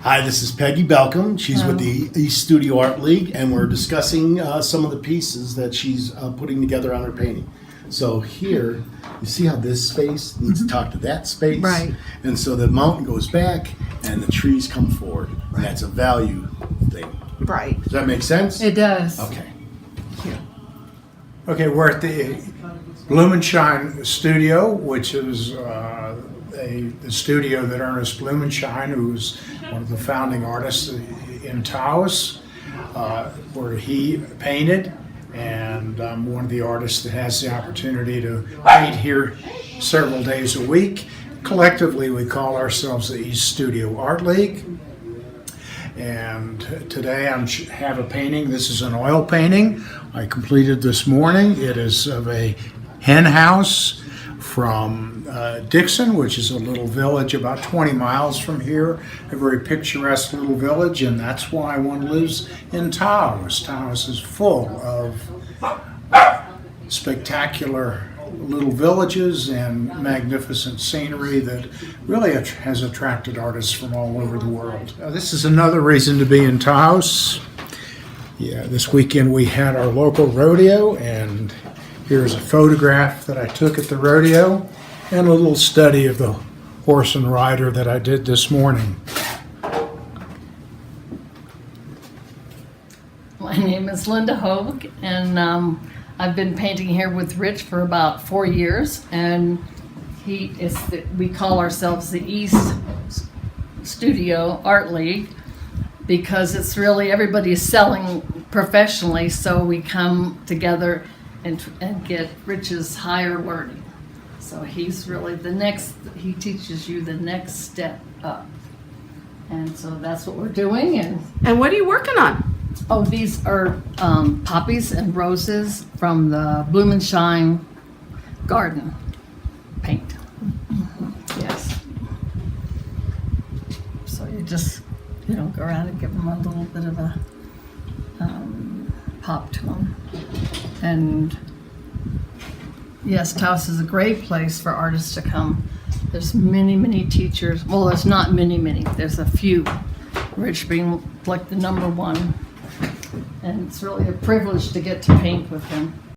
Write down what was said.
Hi, this is Peggy Belcom. She's with the East Studio Art League, and we're discussing some of the pieces that she's putting together on her painting. So here, you see how this space needs to talk to that space? Right. And so the mountain goes back, and the trees come forward. And that's a value thing. Right. Does that make sense? It does. Okay. Okay, we're at the Blumenshine Studio, which is the studio that Ernest Blumenshine, who's one of the founding artists in Taos, where he painted, and I'm one of the artists that has the opportunity to paint here several days a week. Collectively, we call ourselves the East Studio Art League. And today I have a painting. This is an oil painting I completed this morning. It is of a hen house from Dixon, which is a little village about 20 miles from here, a very picturesque little village, and that's why one lives in Taos. Taos is full of spectacular little villages and magnificent scenery that really has attracted artists from all over the world. This is another reason to be in Taos. Yeah, this weekend we had our local rodeo, and here's a photograph that I took at the rodeo and a little study of the horse and rider that I did this morning. My name is Linda Hogue, and I've been painting here with Rich for about 4 years, and we call ourselves the East Studio Art League because it's really everybody's selling professionally, so we come together and get Rich's higher learning. So he's really he teaches you the next step up. And so that's what we're doing. And what are you working on? Oh, these are poppies and roses from the Blumenshine garden paint. Yes. So you just, go around and give them a little bit of a pop to them. And yes, Taos is a great place for artists to come. There's many, many teachers. Well, there's not many. There's a few. Rich being like the number one. And it's really a privilege to get to paint with him.